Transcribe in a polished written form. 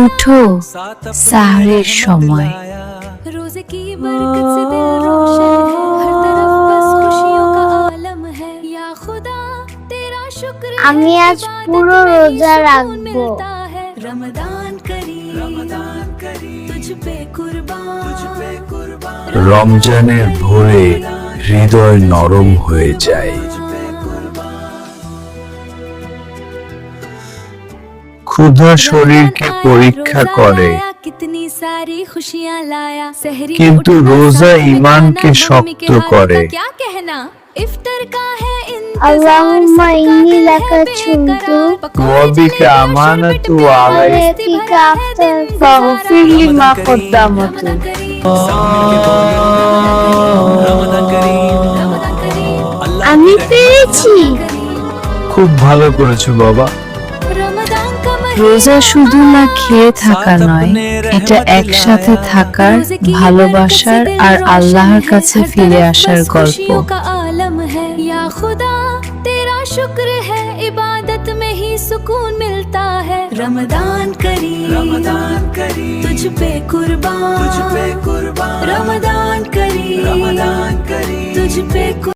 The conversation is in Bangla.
উঠো, সাহরের সময়। আমি আজ পুরো রোজা রাখবো। রমজানের ভোরে হৃদয় নরম হয়ে যায়। ক্ষুধা শরীরকে পরীক্ষা করে, কিন্তু রোজা ঈমানকে শক্ত করে। আল্লাহুম্মা ইন্নী লাকা ছুমতু ওয়া বিকা আমানাতু আলাইকা ফাগফির লিমা কদ্দামাতু। আমি পেরেছি। খুব ভালো করেছো বাবা। রোজা শুধু না খেয়ে থাকা নয়, এটা একসাথে থাকার, ভালোবাসার আর আল্লাহর কাছে ফিরে আসার গল্প। शुक्र है इबादत में ही सुकून मिलता है। रमदान करीम तुझ पे कुर्बान, रमदान करीम तुझ पे